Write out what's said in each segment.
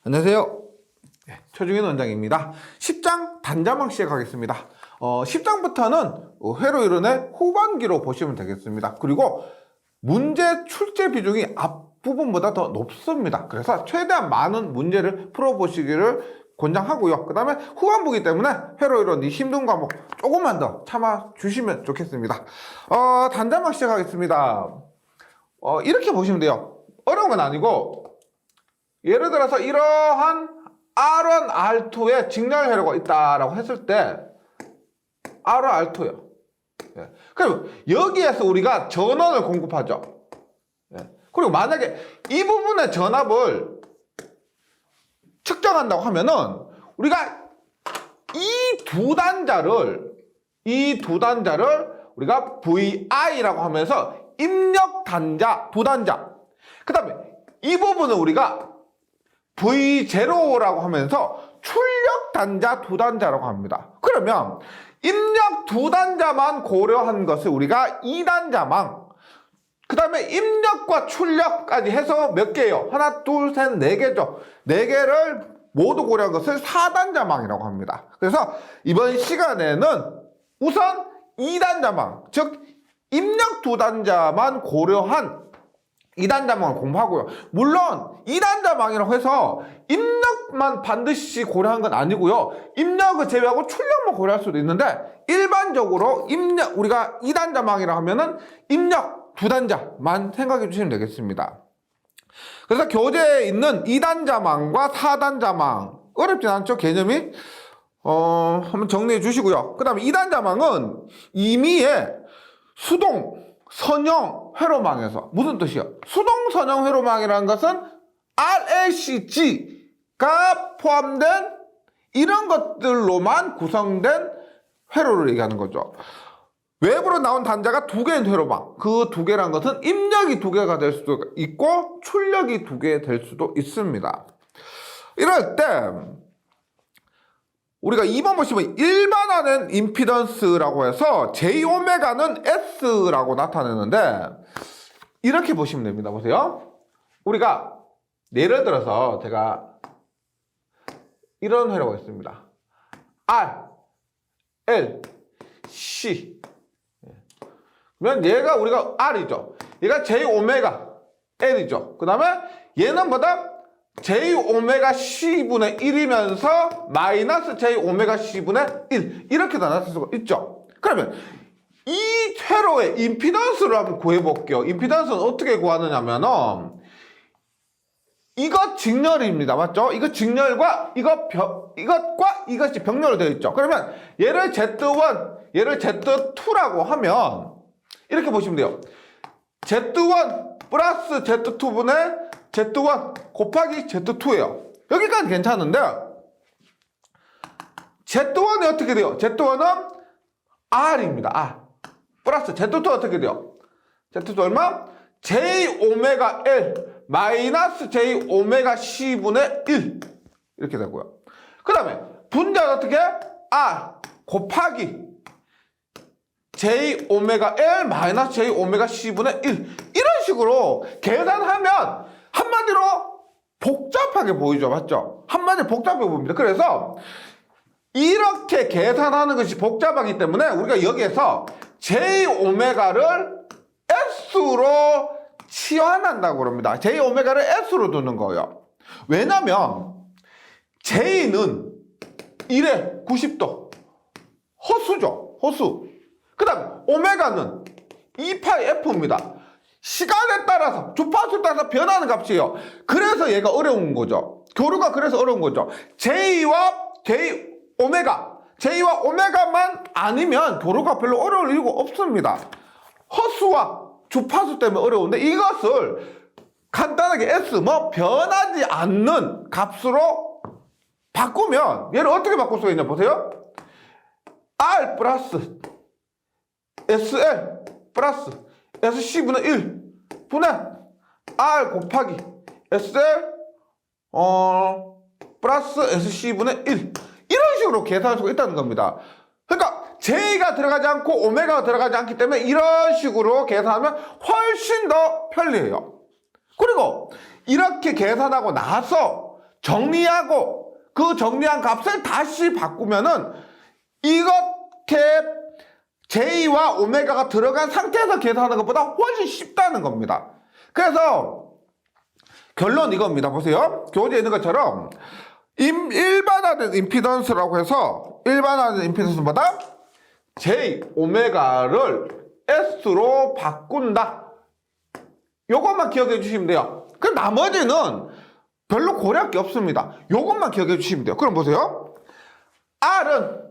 안녕하세요. 최중현 원장입니다. 10장 단자망 시작하겠습니다. 10장부터는 회로 이론의 후반기로 보시면 되겠습니다. 그리고 문제 출제 비중이 앞부분보다 더 높습니다. 그래서 최대한 많은 문제를 풀어보시기를 권장하고요. 그 다음에 후반부기 때문에 회로 이론 이 힘든 과목 조금만 더 참아주시면 좋겠습니다. 단자망 시작하겠습니다. 이렇게 보시면 돼요. 어려운 건 아니고, 예를 들어서 이러한 R1, R2에 직렬 회로가 있다라고 했을 때 R1, R2요. 예. 그럼 여기에서 우리가 전원을 공급하죠. 예. 그리고 만약에 이 부분의 전압을 측정한다고 하면은 우리가 이 두 단자를 우리가 VI라고 하면서 입력 단자, 두 단자. 그 다음에 이 부분을 우리가 V0라고 하면서 출력 단자 두 단자라고 합니다. 그러면 입력 두 단자만 고려한 것을 우리가 2단자망, 그 다음에 입력과 출력까지 해서 몇 개예요? 하나, 둘, 셋, 네 개죠. 네 개를 모두 고려한 것을 4단자망이라고 합니다. 그래서 이번 시간에는 우선 2단자망, 즉 입력 두 단자만 고려한 2단자망을 공부하고요. 물론 2단자망이라고 해서 입력만 반드시 고려한 건 아니고요. 입력을 제외하고 출력만 고려할 수도 있는데, 일반적으로 우리가 2단자망이라고 하면은 입력 두 단자만 생각해 주시면 되겠습니다. 그래서 교재에 있는 2단자망과 4단자망 어렵진 않죠, 개념이? 한번 정리해 주시고요. 그 다음에 2단자망은 임의의 수동 선형 회로망에서, 무슨 뜻이요? 수동 선형 회로망이라는 것은 RLCG가 포함된 이런 것들로만 구성된 회로를 얘기하는 거죠. 외부로 나온 단자가 두 개인 회로망, 그 두 개란 것은 입력이 두 개가 될 수도 있고 출력이 두 개 될 수도 있습니다. 이럴 때 우리가 2번 보시면 일반화된 임피던스라고 해서 J오메가는 S라고 나타내는데, 이렇게 보시면 됩니다. 보세요. 우리가 예를 들어서 제가 이런 회로가 있습니다. R, L, C. 그러면 얘가 우리가 R이죠. 얘가 J오메가 L이죠. 그 다음에 얘는 뭐다? J오메가 C분의 1이면서 마이너스 J오메가 C분의 1 이렇게 나타날 수가 있죠. 그러면 이 회로의 임피던스를 한번 구해볼게요. 임피던스는 어떻게 구하느냐면은 이것 직렬입니다. 맞죠? 이거 직렬과 이것과 이것이 병렬로 되어 있죠. 그러면 얘를 Z1, 얘를 Z2라고 하면 이렇게 보시면 돼요. Z1 플러스 Z2분의 Z1 곱하기 Z2예요. 여기까지 괜찮은데, Z1이 어떻게 돼요? Z1은 R입니다. R. 플러스 Z2 어떻게 돼요? Z2 얼마? J오메가 L 마이너스 J오메가 C분의 1 이렇게 되고요. 그 다음에 분자는 어떻게? R 곱하기 J오메가 L 마이너스 J오메가 C분의 1 이런 식으로 계산하면 한마디로 복잡하게 보이죠. 맞죠? 한마디로 복잡해 보입니다. 그래서 이렇게 계산하는 것이 복잡하기 때문에 우리가 여기에서 J오메가를 S로 치환한다고 합니다. J오메가를 S로 두는 거예요. 왜냐면 J는 1에 90도 허수죠. 허수. 그 다음 오메가는 2파이 F입니다. 시간에 따라서, 주파수에 따라서 변하는 값이에요. 그래서 얘가 어려운 거죠. 교류가 그래서 어려운 거죠. J와 J와 오메가만 아니면 교류가 별로 어려울 이유가 없습니다. 허수와 주파수 때문에 어려운데, 이것을 간단하게 S, 변하지 않는 값으로 바꾸면 얘를 어떻게 바꿀 수가 있냐 보세요. R 플러스 SL 플러스 SC분의 1 분의 R 곱하기 SL 플러스 SC분의 1 이런 식으로 계산할 수가 있다는 겁니다. 그러니까 J가 들어가지 않고 오메가가 들어가지 않기 때문에 이런 식으로 계산하면 훨씬 더 편리해요. 그리고 이렇게 계산하고 나서 정리하고 그 정리한 값을 다시 바꾸면은 이렇게 J와 오메가가 들어간 상태에서 계산하는 것보다 훨씬 쉽다는 겁니다. 그래서 결론 이겁니다. 보세요. 교재에 있는 것처럼 일반화된 임피던스라고 해서 일반화된 임피던스보다 J, 오메가를 S로 바꾼다. 요것만 기억해 주시면 돼요. 그럼 나머지는 별로 고려할 게 없습니다. 요것만 기억해 주시면 돼요. 그럼 보세요. R은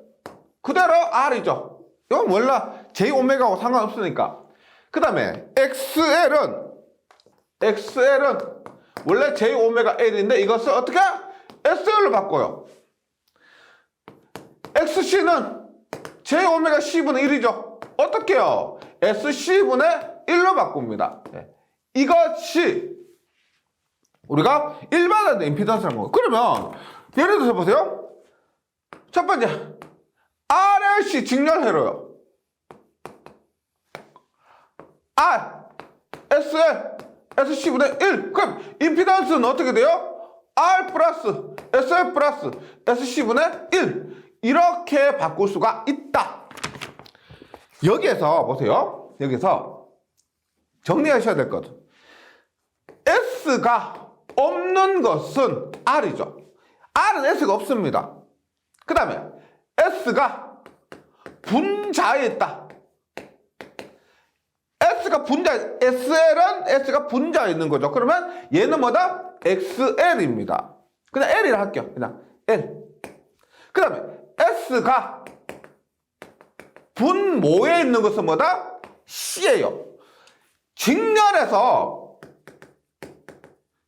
그대로 R이죠. 이건 몰라. J, 오메가하고 상관없으니까. 그 다음에 XL은 원래 J, 오메가 L인데 이것을 어떻게? SL로 바꿔요. XC는 J, 오메가 C분의 1이죠. 어떻게 해요? SC분의 1로 바꿉니다. 이것이 우리가 일반화된 임피던스라는 거예요. 그러면 예를 들어서 보세요. 첫 번째 RLC 직렬회로요. R, SL, SC분의 1. 그럼 임피던스는 어떻게 돼요? R 플러스 SL 플러스 SC분의 1. 이렇게 바꿀 수가 있다. 여기에서 보세요. 여기서 정리하셔야 될 것은 S가 없는 것은 R이죠. R은 S가 없습니다. 그 다음에 S가 분자에 있다. SL은 S가 분자에 있는 거죠. 그러면 얘는 뭐다? XL입니다. 그냥 L이라 할게요. 그냥 L. 그 다음에 S가 분모에 있는 것은 뭐다? C예요. 직렬해서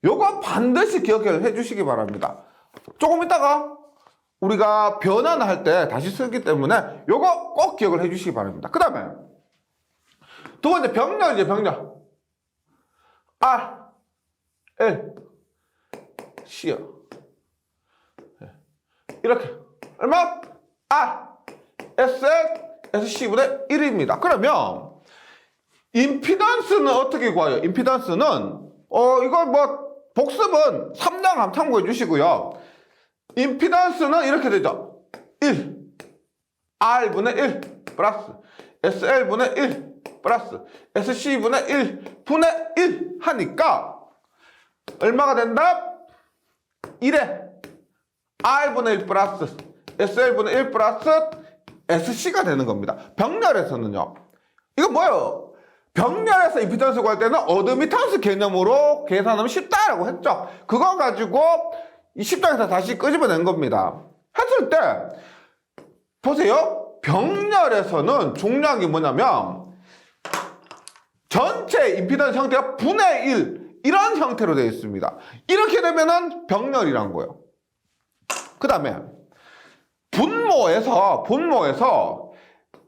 요거 반드시 기억해 주시기 바랍니다. 조금 있다가 우리가 변환할 때 다시 쓰기 때문에 요거 꼭 기억을 해 주시기 바랍니다. 그 다음에 두 번째 병렬이죠. 병렬. R, L, C요. 이렇게 얼마? R, SL, SC분의 1입니다. 그러면 임피던스는 어떻게 구해요? 임피던스는 이거 뭐 복습은 3장 한번 참고해 주시고요. 임피던스는 이렇게 되죠. 1 R분의 1 플러스 SL분의 1 플러스 SC분의 1 분의 1 하니까 얼마가 된다? 1에 R분의 1 플러스 SL분의 1 플러스 SC가 되는 겁니다. 병렬에서는요. 이거 뭐예요? 병렬에서 임피던스 구할 때는 어드미턴스 개념으로 계산하면 쉽다라고 했죠. 그거 가지고 이 10장에서 다시 끄집어낸 겁니다. 했을 때 보세요. 병렬에서는 중요한 게 뭐냐면 전체 임피던스 형태가 분의 1 이런 형태로 되어 있습니다. 이렇게 되면은 병렬이란 거예요. 그 다음에 분모에서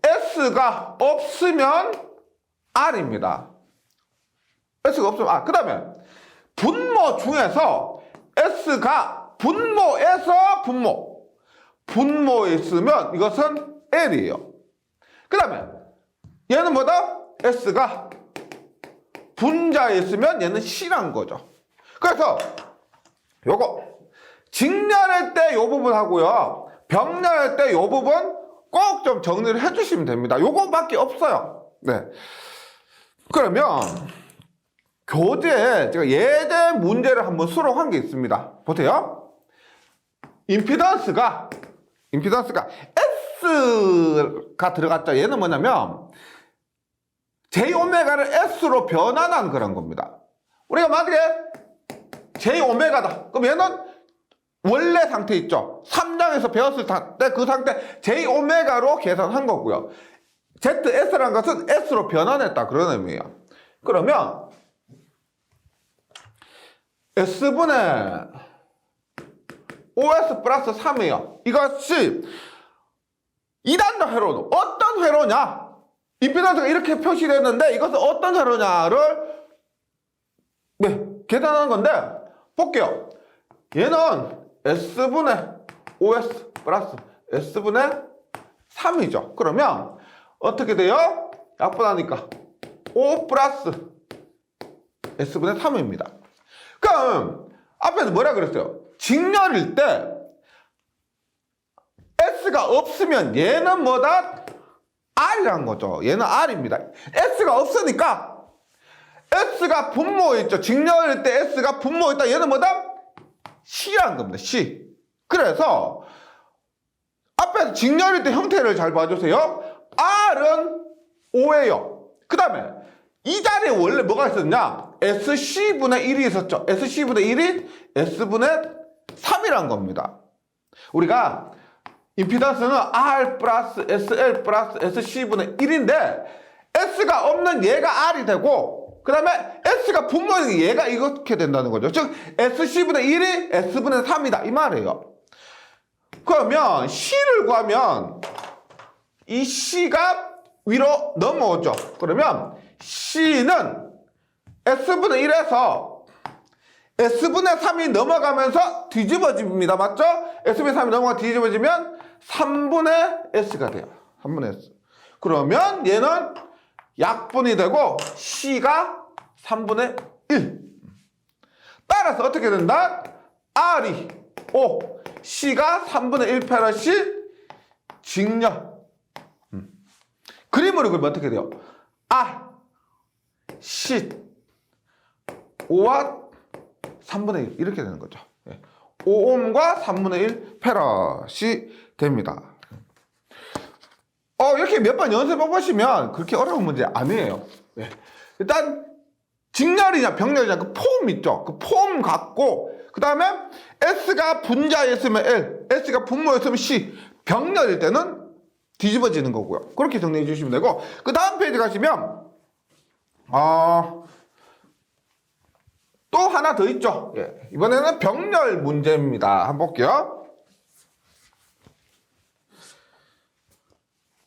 S가 없으면 R입니다. S가 없으면 R. 그 다음에 분모 중에서 S가 분모에 있으면 이것은 L이에요. 그 다음에 얘는 뭐다? S가 분자에 있으면 얘는 C란 거죠. 그래서 요거 직렬할 때 요 부분 하고요. 병렬할 때 요 부분 꼭 좀 정리를 해주시면 됩니다. 요거밖에 없어요. 네. 그러면 교재에 제가 예제 문제를 한번 수록한 게 있습니다. 보세요. 임피던스가 S가 들어갔죠. 얘는 뭐냐면 J오메가를 S로 변환한 그런 겁니다. 우리가 만약에 J오메가다. 그럼 얘는 원래 상태 있죠. 3장에서 배웠을 때 그 상태 J오메가로 계산한 거고요. ZS라는 것은 S로 변환했다. 그런 의미예요. 그러면 S분의 OS 플러스 3이에요. 이것이 2단자 회로는 어떤 회로냐? 임피던스가 이렇게 표시됐는데 이것은 어떤 회로냐를 계산하는 건데 볼게요. 얘는 S분의 OS 플러스 S분의 3이죠. 그러면 어떻게 돼요? 약분하니까 5 플러스 S분의 3입니다. 그럼 앞에서 뭐라 그랬어요? 직렬일 때 S가 없으면 얘는 뭐다? R이란 거죠. 얘는 R입니다. S가 없으니까 S가 분모있죠. 직렬일 때 S가 분모있다. 얘는 뭐다? C라는 겁니다. C. 그래서 앞에서 직렬일 때 형태를 잘 봐주세요. R은 5예요. 그 다음에 이 자리에 원래 뭐가 있었냐? SC분의 1이 있었죠. SC분의 1이 S분의 3이란 겁니다. 우리가 임피던스는 R 플러스 SL 플러스 SC분의 1인데 S가 없는 얘가 R이 되고 그 다음에 S가 분모인 얘가 이렇게 된다는 거죠. 즉 SC분의 1이 S분의 3이다 이 말이에요. 그러면 C를 구하면 이 C가 위로 넘어오죠. 그러면 C는 S분의 1에서 S분의 3이 넘어가면서 뒤집어집니다. 맞죠? S분의 3이 넘어가 뒤집어지면 3분의 S가 돼요. 3분의 S. 그러면 얘는 약분이 되고 C가 3분의 1. 따라서 어떻게 된다? R이 5, C가 3분의 1 페럿이 직렬. 그림으로 그리면 어떻게 돼요? R, C, 5와 3분의 1 이렇게 되는 거죠. 5옴과 3분의 1 페럿이 됩니다. 이렇게 몇 번 연습해 보시면 그렇게 어려운 문제 아니에요. 일단 직렬이냐 병렬이냐 그 폼 있죠. 그 폼 갖고 그 다음에 S가 분자에 있으면 L, S가 분모에 있으면 C, 병렬일 때는 뒤집어지는 거고요. 그렇게 정리해 주시면 되고 그 다음 페이지 가시면 또 하나 더 있죠. 이번에는 병렬 문제입니다. 한번 볼게요.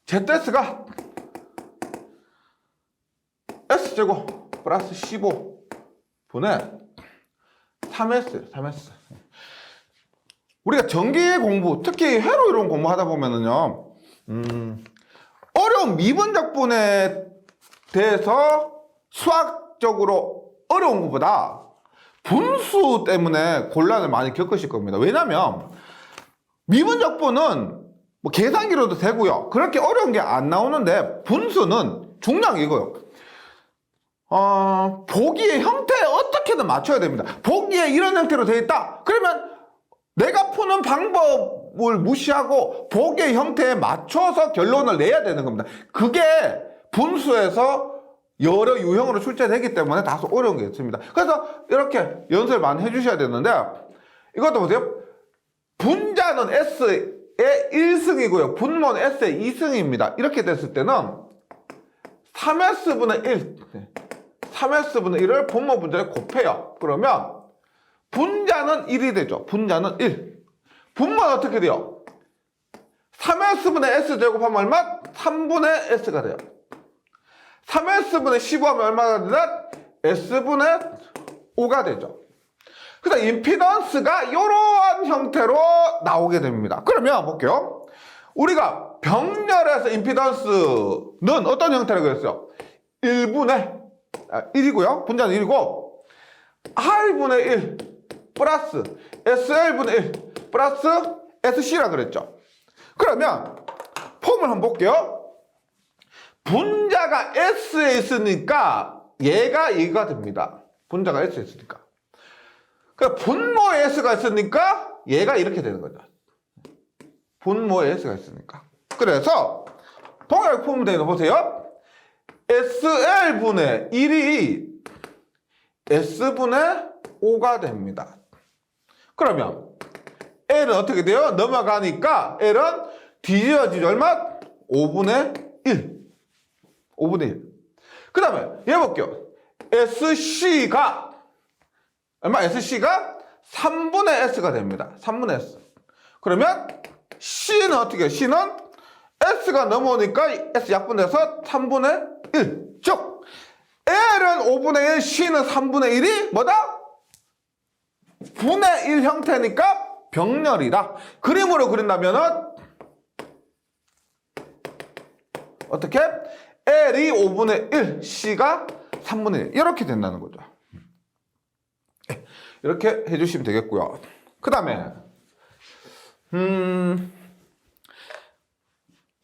ZS가 S제곱 플러스 15분의 3S. 우리가 전기 공부, 특히 회로 이론 공부하다 보면은요, 어려운 미분적분에 대해서 수학적으로 어려운 것보다 분수 때문에 곤란을 많이 겪으실 겁니다. 왜냐면 미분적분은 뭐 계산기로도 되고요. 그렇게 어려운 게 안 나오는데 분수는 중요한 게 이거요. 보기의 형태에 어떻게든 맞춰야 됩니다. 보기에 이런 형태로 되어 있다. 그러면 내가 푸는 방법을 무시하고 보기의 형태에 맞춰서 결론을 내야 되는 겁니다. 그게 분수에서 여러 유형으로 출제되기 때문에 다소 어려운 게 있습니다. 그래서 이렇게 연습을 많이 해주셔야 되는데 이것도 보세요. 분자는 S의 1승이고요. 분모는 S의 2승입니다. 이렇게 됐을 때는 3S분의 1 3S분의 1을 분모 분자에 곱해요. 그러면 분자는 1이 되죠. 분자는 1. 분모는 어떻게 돼요? 3S분의 S 제곱하면 얼마? 3분의 S가 돼요. 3S분의 15하면 얼마가 되나? S분의 5가 되죠. 그래서 임피던스가 이러한 형태로 나오게 됩니다. 그러면 볼게요. 우리가 병렬에서 임피던스는 어떤 형태라고 했어요? 1분의 1이고요. 분자는 1이고 R분의 1 플러스 SL분의 1 플러스 SC라 그랬죠. 그러면 폼을 한번 볼게요. 분자가 S에 있으니까 얘가 됩니다. 분자가 S에 있으니까. 그러니까 분모에 S가 있으니까 얘가 이렇게 되는 거죠. 분모에 S가 있으니까. 그래서 동일하게 풀면 되는 거 보세요. SL분의 1이 S분의 5가 됩니다. 그러면 L은 어떻게 돼요? 넘어가니까 L은 뒤집어지죠. 얼마? 5분의 1. 5분의 1. 그 다음에 얘 볼게요. SC가 얼마? SC가 3분의 S가 됩니다. 3분의 S. 그러면 C는 어떻게 해요? C는 S가 넘어오니까 S 약분돼서 3분의 1. 즉 L은 5분의 1, C는 3분의 1이 뭐다? 분의 1 형태니까 병렬이다. 그림으로 그린다면은 어떻게? L이 5분의 1, C가 3분의 1 이렇게 된다는 거죠. 이렇게 해주시면 되겠고요. 그 다음에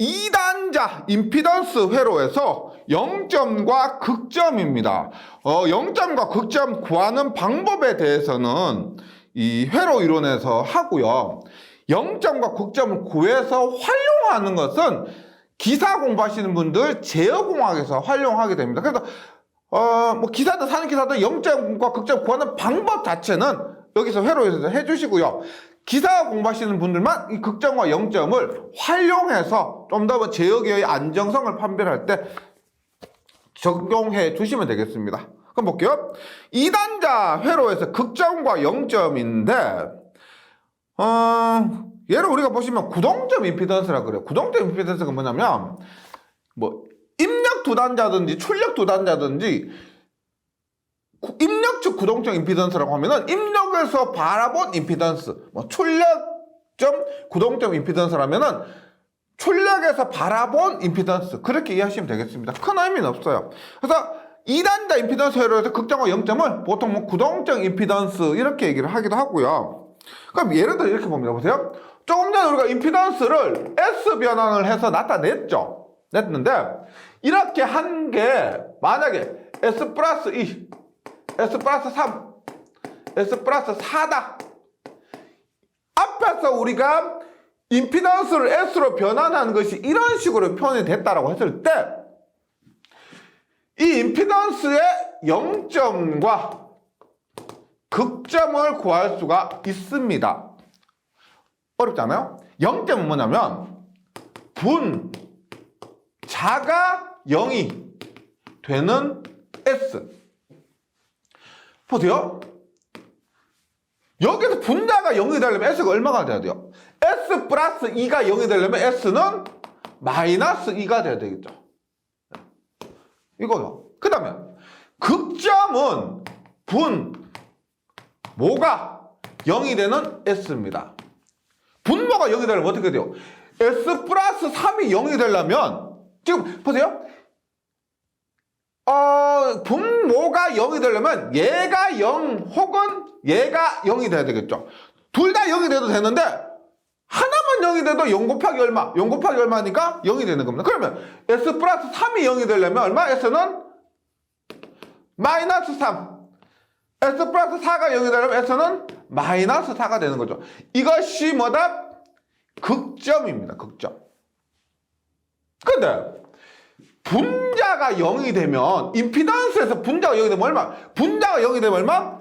2단자 임피던스 회로에서 0점과 극점입니다. 0점과 극점 구하는 방법에 대해서는 이 회로 이론에서 하고요. 0점과 극점을 구해서 활용하는 것은 기사 공부하시는 분들 제어공학에서 활용하게 됩니다. 그래서 뭐 기사든 사는 기사든 0점과 극점 구하는 방법 자체는 여기서 회로에서 해주시고요. 기사 공부하시는 분들만 이 극점과 0점을 활용해서 좀 더 제어기의 안정성을 판별할 때 적용해 주시면 되겠습니다. 그럼 볼게요. 2단자 회로에서 극점과 0점인데 얘를 우리가 보시면 구동점 임피던스라고 그래요. 구동점 임피던스가 뭐냐면 뭐 입력 두단자든지 출력 두단자든지 입력 측 구동점 임피던스라고 하면은 입력에서 바라본 임피던스, 뭐 출력점 구동점 임피던스라면은 출력에서 바라본 임피던스 그렇게 이해하시면 되겠습니다. 큰 의미는 없어요. 그래서 2단자 임피던스 회로에서 극점과 0점을 보통 뭐 구동점 임피던스 이렇게 얘기를 하기도 하고요. 그럼 예를 들어 이렇게 봅니다. 보세요. 조금 전에 우리가 임피던스를 S 변환을 해서 나타냈죠. 냈는데 이렇게 한 게 만약에 S 플러스 2, S 플러스 3, S 플러스 4다. 앞에서 우리가 임피던스를 S로 변환하는 것이 이런 식으로 표현이 됐다라고 했을 때 이 임피던스의 0점과 극점을 구할 수가 있습니다. 어렵지 않아요? 0점은 뭐냐면 분자가 0이 되는 S. 보세요. 여기서 분자가 0이 되려면 S가 얼마가 돼야 돼요? S 플러스 2가 0이 되려면 S는 마이너스 2가 돼야 되겠죠. 이거요. 그 다음에 극점은 분모가 0이 되는 S입니다. 분모가 0이 되려면 어떻게 돼요? S 플러스 3이 0이 되려면 지금 보세요. 분모가 0이 되려면 얘가 0 혹은 얘가 0이 돼야 되겠죠. 둘 다 0이 돼도 되는데 하나만 0이 돼도 0 곱하기 얼마? 0 곱하기 얼마니까 0이 되는 겁니다. 그러면 S 플러스 3이 0이 되려면 얼마? S는 마이너스 3. S 플러스 4가 0이 되려면 S는 마이너스 4가 되는 거죠. 이것이 뭐다? 극점입니다. 극점. 근데 분자가 0이 되면 임피던스에서 분자가 0이 되면 얼마? 분자가 0이 되면 얼마?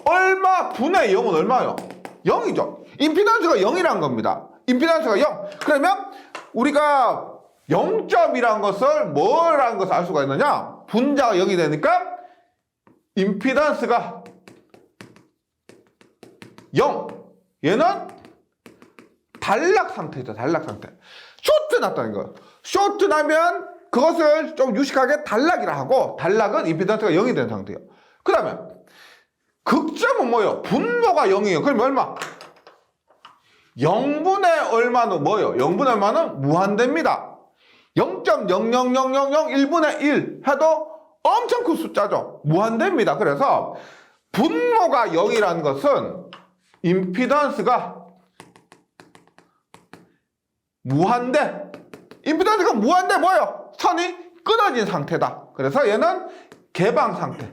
얼마 분의 0은 얼마요? 0이죠. 임피던스가 0이라는 겁니다. 임피던스가 0. 그러면 우리가 0점이라는 것을 뭐라는 것을 알 수가 있느냐? 분자가 0이 되니까 임피던스가 0. 얘는 단락 상태죠. 단락 상태. 쇼트 났다는 거예요. 쇼트 나면 그것을 좀 유식하게 단락이라 하고 단락은 임피던스가 0이 된 상태예요. 그 다음에 극점은 뭐예요? 분모가 0이에요. 그러면 얼마? 0분의 얼마는 뭐예요? 0분의 얼마는 무한대입니다. 0.0000001분의 1 해도 엄청 큰 숫자죠. 무한대입니다. 그래서 분모가 0이라는 것은 임피던스가 무한대. 임피던스가 무한대 뭐예요? 선이 끊어진 상태다. 그래서 얘는 개방 상태.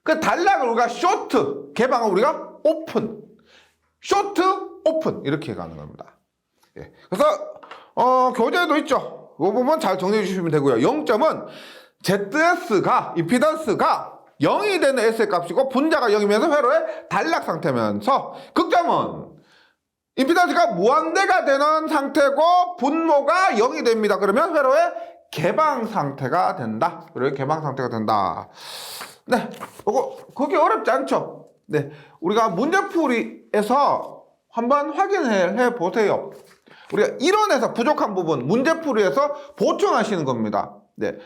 그 단락을 우리가 쇼트, 개방을 우리가 오픈. 쇼트, 오픈 이렇게 가는 겁니다. 예. 그래서 교재에도 있죠. 이 부분 잘 정리해 주시면 되고요. 0점은 ZS가 임피던스가 0이 되는 S의 값이고 분자가 0이면서 회로의 단락 상태면서 극점은 임피던스가 무한대가 되는 상태고 분모가 0이 됩니다. 그러면 회로의 개방 상태가 된다. 회로의 개방 상태가 된다. 네, 그게 어렵지 않죠? 네, 우리가 문제풀이에서 한번 확인해 보세요. 우리가 이론에서 부족한 부분 문제풀이에서 보충하시는 겁니다. 네,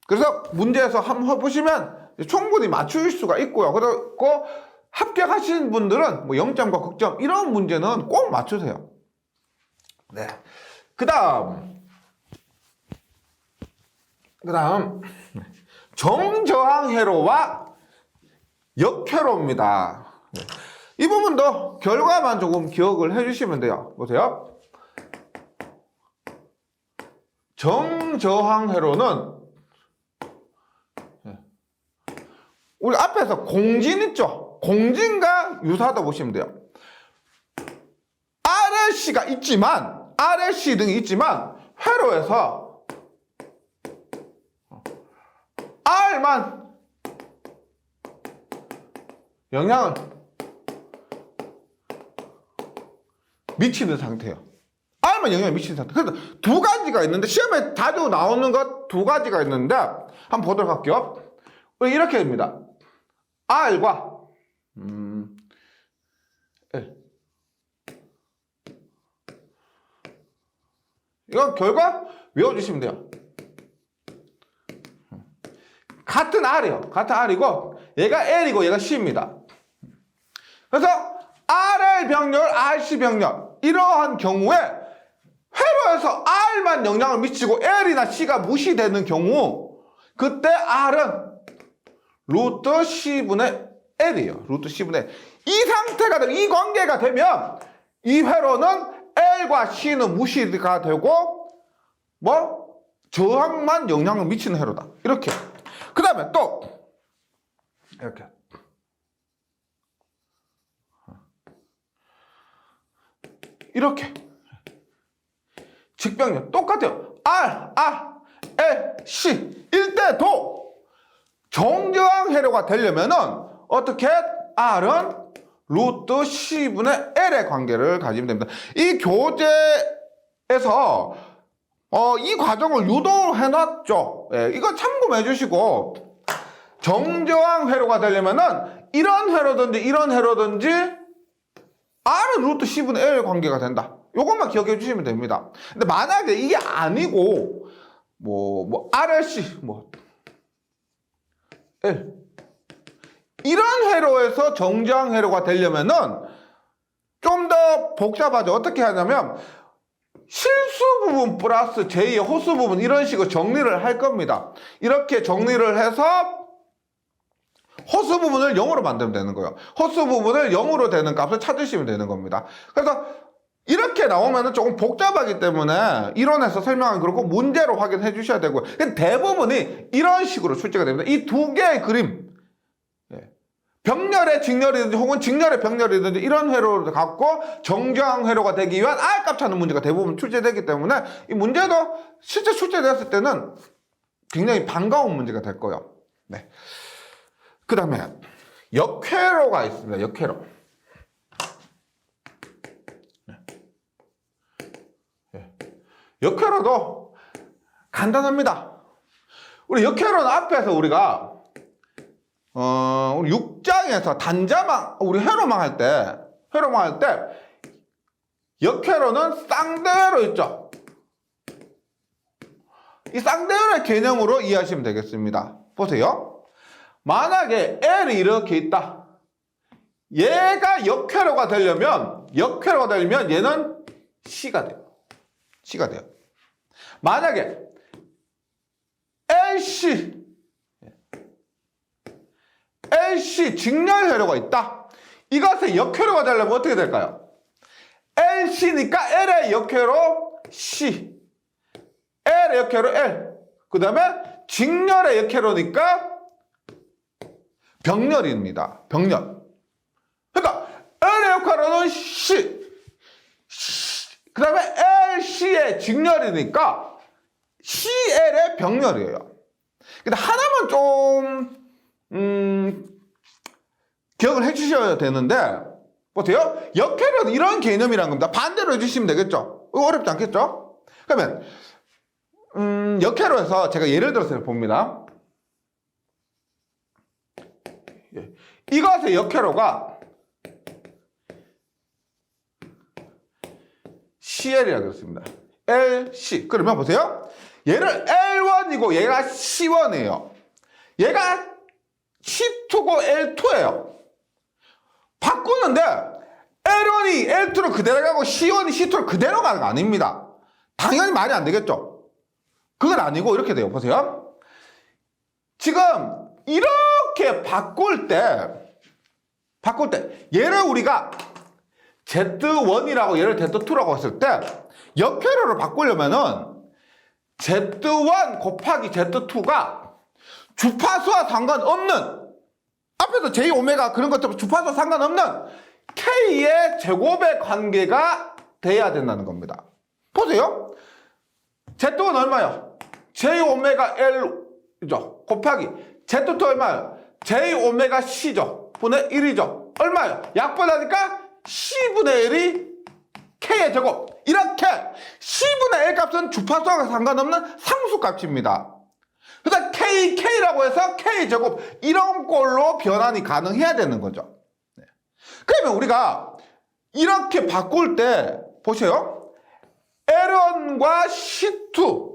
그래서 문제에서 한번 해보시면 충분히 맞추실 수가 있고요. 그리고 합격하시는 분들은 뭐 0점과 극점 이런 문제는 꼭 맞추세요. 네. 그 다음 정저항 회로와 역회로입니다. 네. 이 부분도 결과만 조금 기억을 해주시면 돼요. 보세요. 정저항 회로는 우리 앞에서 공진 있죠? 공진과 유사하다 보시면 돼요. RLC가 있지만, RLC 등이 있지만, 회로에서 R만 영향을 미치는 상태예요. R만 영향을 미치는 상태. 그래서 두 가지가 있는데, 시험에 자주 나오는 것 두 가지가 있는데, 한번 보도록 할게요. 이렇게 됩니다. R과 L. 이건 결과 외워주시면 돼요. 같은 R이에요. 같은 R이고 얘가 L이고 얘가 C입니다. 그래서 RL 병렬, RC 병렬 이러한 경우에 회로에서 R만 영향을 미치고 L이나 C가 무시되는 경우 그때 R은 루트 C분의 L이에요. 루트 C분의 L. 이 상태가 이 관계가 되면 이 회로는 L과 C는 무시가 되고 저항만 영향을 미치는 회로다. 이렇게. 그 다음에 또 이렇게 이렇게 직병렬 똑같아요. R, L, C 일 때도 정저항 회로가 되려면은 어떻게 R은 루트 C분의 L의 관계를 가지면 됩니다. 이 교재에서 이 과정을 유도해 놨죠. 예, 이거 참고해 주시고 정저항 회로가 되려면은 이런 회로든지 이런 회로든지 R은 루트 C분의 L 관계가 된다. 요것만 기억해 주시면 됩니다. 근데 만약에 이게 아니고 RLC L 이런 회로에서 정저항 회로가 되려면은 좀 더 복잡하죠. 어떻게 하냐면 실수 부분 플러스 제2의 호수 부분 이런 식으로 정리를 할 겁니다. 이렇게 정리를 해서 호수 부분을 0으로 만들면 되는 거예요. 호수 부분을 0으로 되는 값을 찾으시면 되는 겁니다. 그래서 이렇게 나오면 조금 복잡하기 때문에 이론에서 설명하기 그렇고 문제로 확인해 주셔야 되고요. 대부분이 이런 식으로 출제가 됩니다. 이 두 개의 그림 병렬의 직렬이든지 혹은 직렬의 병렬이든지 이런 회로를 갖고 정저항 회로가 되기 위한 R값 찾는 문제가 대부분 출제되기 때문에 이 문제도 실제 출제되었을 때는 굉장히 반가운 문제가 될 거예요. 네. 그 다음에 역회로가 있습니다. 역회로. 역회로도 간단합니다. 우리 역회로는 앞에서 우리가 우리 6장에서 단자망, 우리 회로망 할 때 역회로는 쌍대회로 있죠. 이 쌍대회로의 개념으로 이해하시면 되겠습니다. 보세요. 만약에 L이 이렇게 있다. 얘가 역회로가 되려면 얘는 C가 돼요. C가 돼요. 만약에 LC 직렬회로가 있다. 이것의 역회로가 되려면 어떻게 될까요? LC니까 L의 역회로 C, L의 역회로 L, 그 다음에 직렬의 역회로니까 병렬입니다. 병렬. 그러니까 L의 역회로는 C, 그 다음에 LC의 직렬이니까 CL의 병렬이에요. 근데 하나만 좀 기억을 해주셔야 되는데 보세요. 역회로는 이런 개념이란 겁니다. 반대로 해주시면 되겠죠. 어렵지 않겠죠? 그러면 역회로에서 제가 예를 들어서 봅니다. 이것의 역회로가 CL이라고 했습니다. LC. 그러면 보세요. 얘를 L1이고 얘가 C1이에요. 얘가 C2고 L2예요. 바꾸는데 L1이 L2로 그대로 가고 C1이 C2로 그대로 가는 거 아닙니다. 당연히 말이 안 되겠죠. 그건 아니고 이렇게 돼요. 보세요. 지금 이렇게 바꿀 때 얘를 우리가 Z1이라고 얘를 Z2라고 했을 때 역회로를 바꾸려면은 Z1 곱하기 Z2가 주파수와 상관없는, 앞에서 J 오메가 그런 것처럼 주파수와 상관없는 K의 제곱의 관계가 돼야 된다는 겁니다. 보세요. Z1 얼마요? J 오메가 L죠. 곱하기 Z2 얼마요? J 오메가 C죠. 분의 1이죠. 얼마요? 약분하니까 C분의 1이 K의 제곱. 이렇게 C분의 L 값은 주파수와 상관없는 상수값입니다. 그래서 K라고 해서 K 제곱 이런 꼴로 변환이 가능해야 되는 거죠. 네. 그러면 우리가 이렇게 바꿀 때 보세요. L1과 C2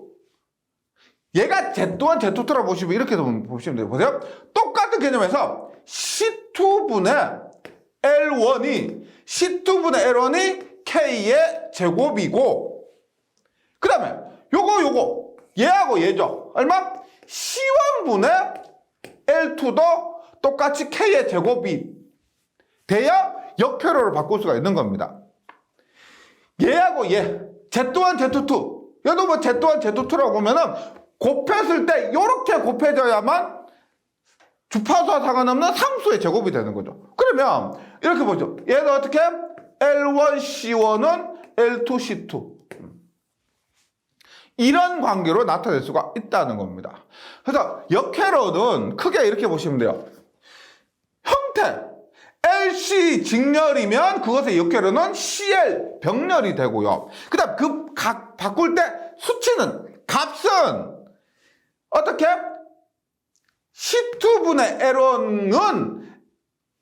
얘가 Z1, Z2라고 보시면 이렇게 보시면 돼요. 보세요. 똑같은 개념에서 C2분의 L1이 K의 제곱이고, 그 다음에 요거 얘하고 얘죠. 얼마? C1분의 L2도 똑같이 K의 제곱이 돼야 역회로를 바꿀 수가 있는 겁니다. 얘하고 얘 Z1, Z2 얘도 뭐 Z1, Z2라고 보면은 곱했을 때 이렇게 곱해져야만 주파수와 상관없는 상수의 제곱이 되는 거죠. 그러면 이렇게 보죠. 얘는 어떻게? L1, C1은 L2, C2 이런 관계로 나타낼 수가 있다는 겁니다. 그래서 역회로는 크게 이렇게 보시면 돼요. 형태 LC 직렬이면 그것의 역회로는 CL 병렬이 되고요. 그 다음 그 각 바꿀 때 수치는 값은 어떻게? C2분의 L1은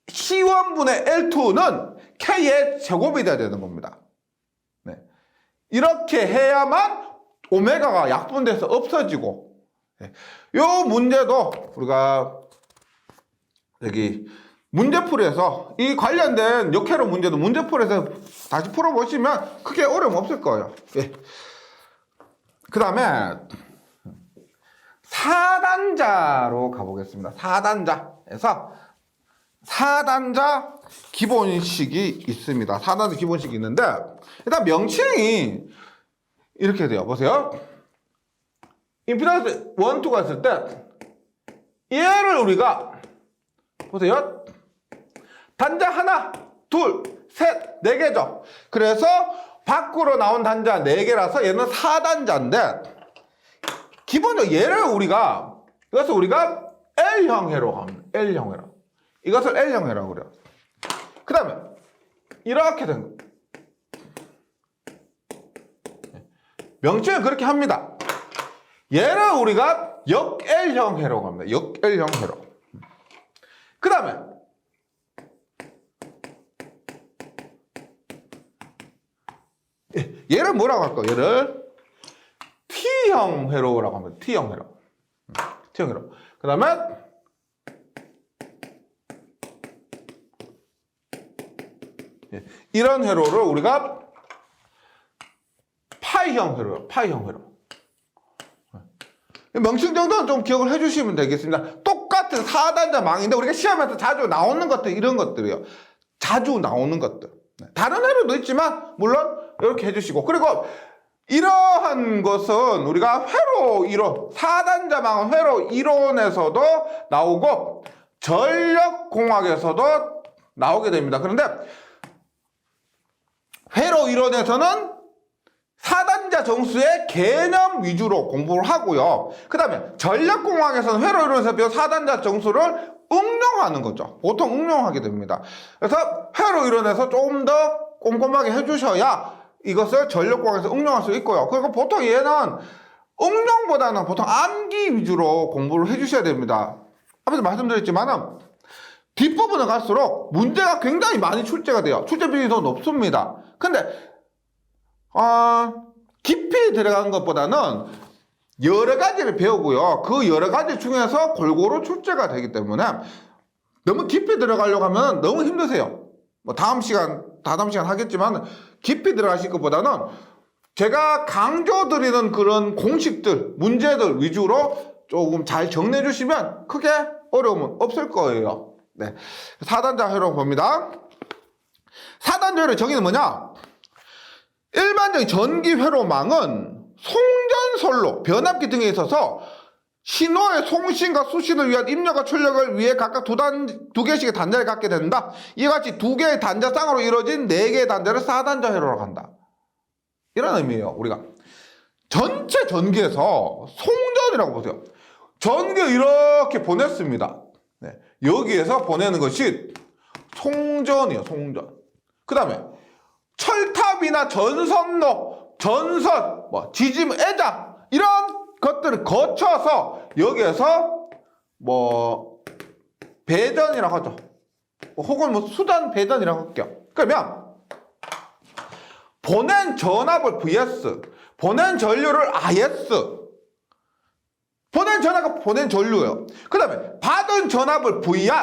C1분의 L2는 K의 제곱이 돼야 되는 겁니다. 네. 이렇게 해야만 오메가가 약분돼서 없어지고, 네. 요 문제도 우리가 여기 문제풀이에서 이 관련된 역회로 문제도 문제풀이에서 다시 풀어보시면 크게 어려움 없을 거예요. 예. 그 다음에 4단자로 가보겠습니다. 4단자에서 4단자 기본식이 있습니다. 4단자 기본식이 있는데 일단 명칭이 이렇게 돼요. 보세요. 임피던스 1, 2가 있을 때 얘를 우리가 보세요. 단자 하나, 둘, 셋, 네 개죠. 그래서 밖으로 나온 단자 4개라서 얘는 4단자인데 기본적으로 얘를 우리가 이것을 우리가 L형 회로라고 합니다. L형 회로. 이것을 L형 회로라고 그래요. 그 다음에 이렇게 된 거. 명칭은 그렇게 합니다. 얘를 우리가 역-L형 회로라고 합니다. 역-L형 회로. 그 다음에 얘를 뭐라고 할까요? 얘를 T형 회로라고 합니다. T형 회로. T형 회로. 그 다음에 이런 회로를 우리가 파이형 회로예요. 파이형 회로. 명칭 정도는 좀 기억을 해주시면 되겠습니다. 똑같은 4단자 망인데 우리가 시험에서 자주 나오는 것들, 이런 것들이에요. 자주 나오는 것들. 다른 회로도 있지만 물론 이렇게 해주시고, 그리고 이러한 것은 우리가 회로 이론, 4단자 망은 회로 이론에서도 나오고 전력공학에서도 나오게 됩니다. 그런데 회로 이론에서는 4단자 정수의 개념 위주로 공부를 하고요. 그 다음에 전력공학에서는 회로 이론에서 배운 4단자 정수를 응용하는 거죠. 보통 응용하게 됩니다. 그래서 회로 이론에서 조금 더 꼼꼼하게 해주셔야 이것을 전력공학에서 응용할 수 있고요. 그리고 보통 얘는 응용보다는 보통 암기 위주로 공부를 해주셔야 됩니다. 앞에서 말씀드렸지만은 뒷부분을 갈수록 문제가 굉장히 많이 출제가 돼요. 출제 비율이 더 높습니다. 근데 깊이 들어간 것보다는 여러 가지를 배우고요. 그 여러 가지 중에서 골고루 출제가 되기 때문에 너무 깊이 들어가려고 하면 너무 힘드세요. 뭐 다음 시간 다음 시간 하겠지만 깊이 들어가실 것보다는 제가 강조드리는 그런 공식들, 문제들 위주로 조금 잘 정리해 주시면 크게 어려움은 없을 거예요. 네. 4단자 회로 봅니다. 4단자 회로의 정의는 뭐냐? 일반적인 전기 회로망은 송전선로, 변압기 등에 있어서 신호의 송신과 수신을 위한 입력과 출력을 위해 각각 두 개씩의 단자를 갖게 된다. 이와 같이 두 개의 단자 쌍으로 이루어진 네 개의 단자를 4단자 회로라고 한다. 이런 의미예요. 우리가 전체 전기에서 송전이라고 보세요. 전기를 이렇게 보냈습니다. 네. 여기에서 보내는 것이 송전이에요. 송전. 그 다음에 철탑이나 전선로, 전선, 지짐, 애장 이런 것들을 거쳐서 여기에서 배전이라고 하죠. 혹은 수전 배전이라고 할게요. 그러면 보낸 전압을 VS, 보낸 전류를 IS. 보낸 전압과 보낸 전류예요. 그 다음에 받은 전압을 VR,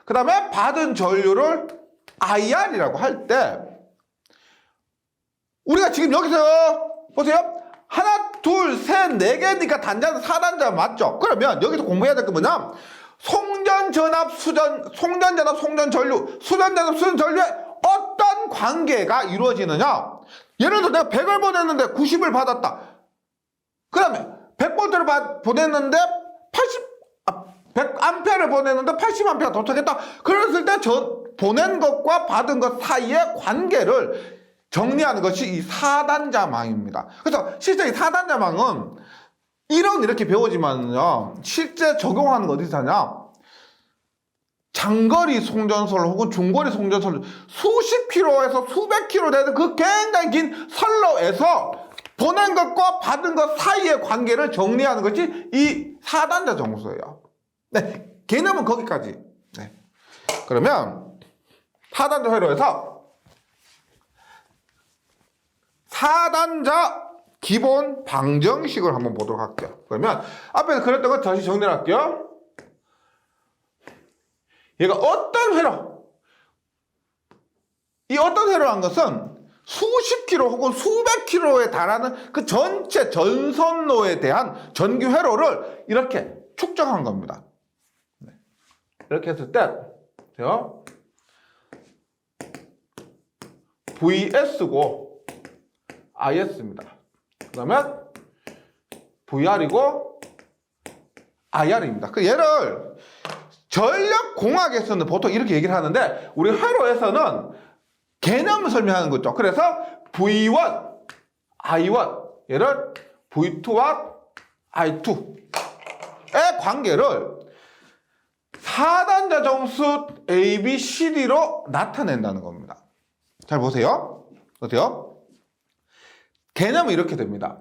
그 다음에 받은 전류를 IR이라고 할 때 우리가 지금 여기서 보세요. 하나, 둘, 셋, 네 개니까 단자는 4단자 맞죠? 그러면 여기서 공부해야 될 게 뭐냐? 송전 전압, 송전 전압, 송전 전류, 수전 전압, 수전 전류에 어떤 관계가 이루어지느냐? 예를 들어 내가 100을 보냈는데 90을 받았다. 그 다음에 100볼트를 보냈는데 100암페어를 보냈는데 80암페어가 도착했다. 그랬을 때 보낸 것과 받은 것 사이의 관계를 정리하는 것이 이 4단자망입니다. 그래서 실제 이 4단자망은 이렇게 배우지만요. 실제 적용하는 거 어디서 하냐? 장거리 송전선로 혹은 중거리 송전선로 수십 킬로에서 수백 킬로 되는 그 굉장히 긴 선로에서 보낸 것과 받은 것 사이의 관계를 정리하는 것이 이 4단자 정수예요. 네, 개념은 거기까지. 네. 그러면 4단자 회로에서 4단자 기본 방정식을 한번 보도록 할게요. 그러면 앞에서 그랬던 거 다시 정리를 할게요. 얘가 어떤 회로, 이 어떤 회로란 것은 수십 킬로 혹은 수백 킬로에 달하는 그 전체 전선로에 대한 전기 회로를 이렇게 축적한 겁니다. 이렇게 했을 때 VS고 IS입니다. 그러면 VR이고 IR입니다. 그 얘를 전력공학에서는 보통 이렇게 얘기를 하는데 우리 회로에서는 개념을 설명하는 거죠. 그래서 V1, I1 얘를 V2와 I2의 관계를 4단자 정수 ABCD로 나타낸다는 겁니다. 잘 보세요. 어때요? 개념은 이렇게 됩니다.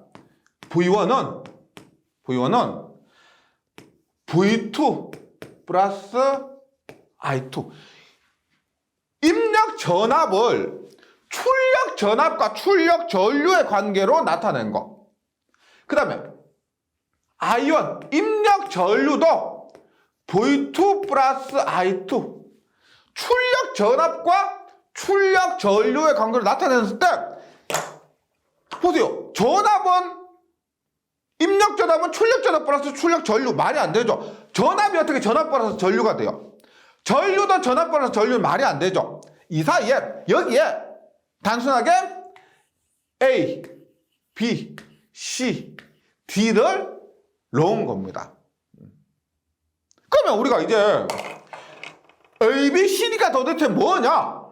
V1은 V2 플러스 I2. 입력 전압을 출력 전압과 출력 전류의 관계로 나타낸 거. 그 다음에 I1 입력 전류도 V2 플러스 I2 출력 전압과 출력 전류의 관계로 나타냈을 때 보세요. 입력 전압은 출력 전압 플러스 출력 전류 말이 안 되죠. 전압이 어떻게 전압 플러스 전류가 돼요? 전류도 전압 플러스 전류는 말이 안 되죠. 이 사이에 여기에 단순하게 A, B, C, D를 넣은 겁니다. 그러면 우리가 이제 A, B, C가 도대체 뭐냐?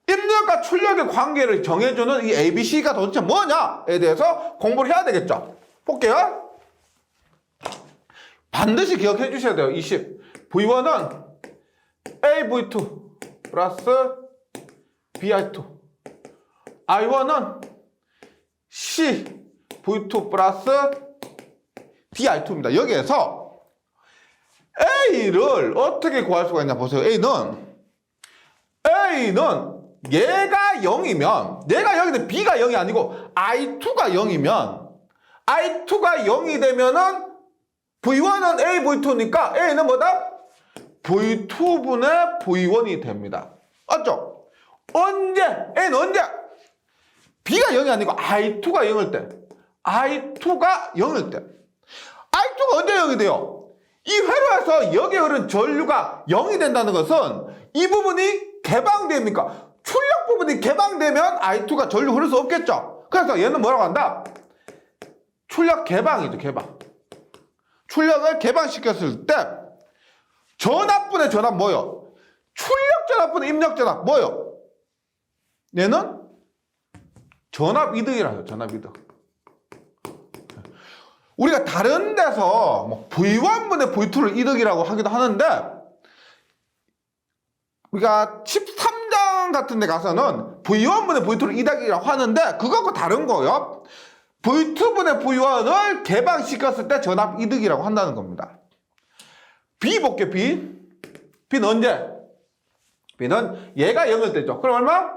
입력과 출력의 관계를 정해주는 이 A, B, C가 도대체 뭐냐에 대해서 공부를 해야 되겠죠. 볼게요. 반드시 기억해 주셔야 돼요. 20. V1은 AV2 플러스 BI2. I1은 CV2 플러스 DI2입니다. 여기에서 A를 어떻게 구할 수가 있냐 보세요. A는 얘가 0이면 얘가 0인데 B가 0이 아니고 I2가 0이면 I2가 0이 되면은 V1은 A, V2니까 A는 뭐다? V2분의 V1이 됩니다. 맞죠? 언제? A는 언제? B가 0이 아니고 I2가 0일 때. I2가 0일 때. I2가 언제 0이 돼요? 이 회로에서 여기에 흐른 전류가 0이 된다는 것은 이 부분이 개방됩니까? 출력 부분이 개방되면 I2가 전류 흐를 수 없겠죠? 그래서 얘는 뭐라고 한다? 출력 개방이죠, 개방. 출력을 개방시켰을 때 전압분의 전압 뭐요? 출력 전압분의 입력 전압 뭐요? 얘는 전압 이득이라요, 전압 이득. 우리가 다른 데서 뭐 V1분의 V2를 이득이라고 하기도 하는데 우리가 13장 같은 데 가서는 V1분의 V2를 이득이라고 하는데 그거하고 다른 거예요. V2분의 V1을 개방시켰을 때 전압 이득이라고 한다는 겁니다. B 볼게요, B. B는 언제? B는 얘가 0일 때죠. 그럼 얼마?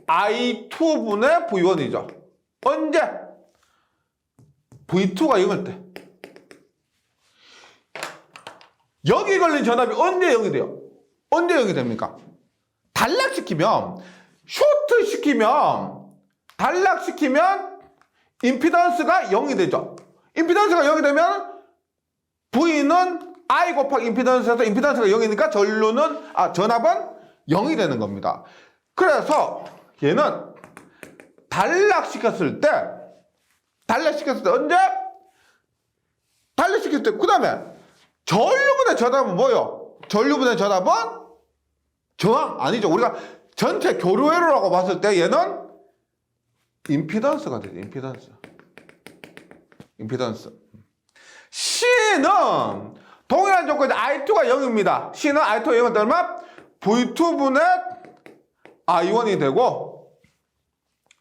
I2분의 V1이죠. 언제? V2가 0일 때. 여기 걸린 전압이 언제 0이 돼요? 언제 0이 됩니까? 단락시키면, 단락시키면 임피던스가 0이 되죠. 임피던스가 0이 되면 V는 I 곱하기 임피던스에서 임피던스가 0이니까 전압은 0이 되는 겁니다. 그래서 얘는 단락시켰을 때 언제? 단락시켰을 때 그 다음에 전류분의 전압은 뭐요? 전류분의 전압은 저항 아니죠. 우리가 전체 교류회로라고 봤을 때 얘는 임피던스가 되죠. 임피던스. C는 동일한 조건이 I2가 0입니다. C는 I2가 0일 때 얼마? V2분의 I1이 되고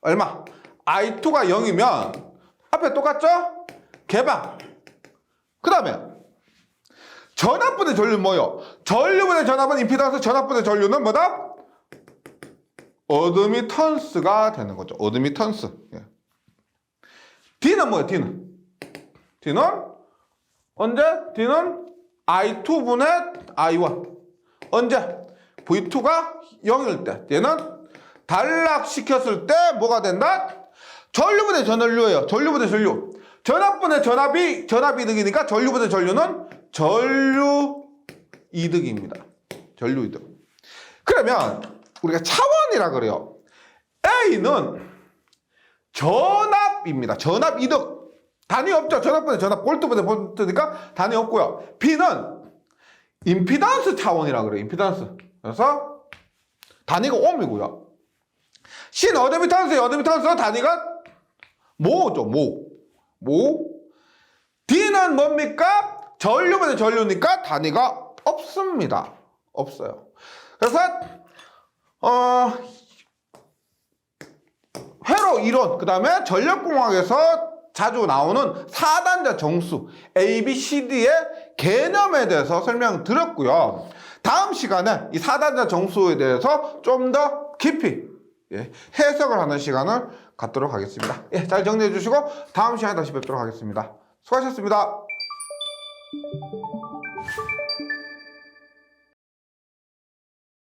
얼마? I2가 0이면 앞에 똑같죠? 개방. 그 다음에 전압분의 전류는 뭐요? 전류분의 전압은 임피던스, 전압분의 전류는 뭐다? 어드미턴스가 되는 거죠. 어드미턴스. 예. D는 뭐예요? D는 언제? D는 I2분의 I1. 언제? V2가 0일 때. 얘는 단락시켰을 때 뭐가 된다? 전류분의 전류예요. 전류분의 전류. 전압분의 전압이 이득이니까 전류분의 전류는 전류 이득입니다. 전류 이득. 그러면 우리가 차원이라 그래요. A는 전압입니다. 전압 이득. 단위 없죠. 전압분의 전압, 볼트분의 볼트니까 단위 없고요. B는 임피던스 차원이라 그래요. 임피던스. 그래서 단위가 옴이고요. C는 어드미턴스예요. 어드미턴스 단위가 모죠. 모. D는 뭡니까? 전류분의 전류니까 단위가 없습니다. 없어요. 그래서 회로 이론, 그 다음에 전력공학에서 자주 나오는 4단자 정수 A, B, C, D의 개념에 대해서 설명드렸고요. 다음 시간에 이 4단자 정수에 대해서 좀 더 깊이 해석을 하는 시간을 갖도록 하겠습니다. 잘 정리해 주시고 다음 시간에 다시 뵙도록 하겠습니다. 수고하셨습니다.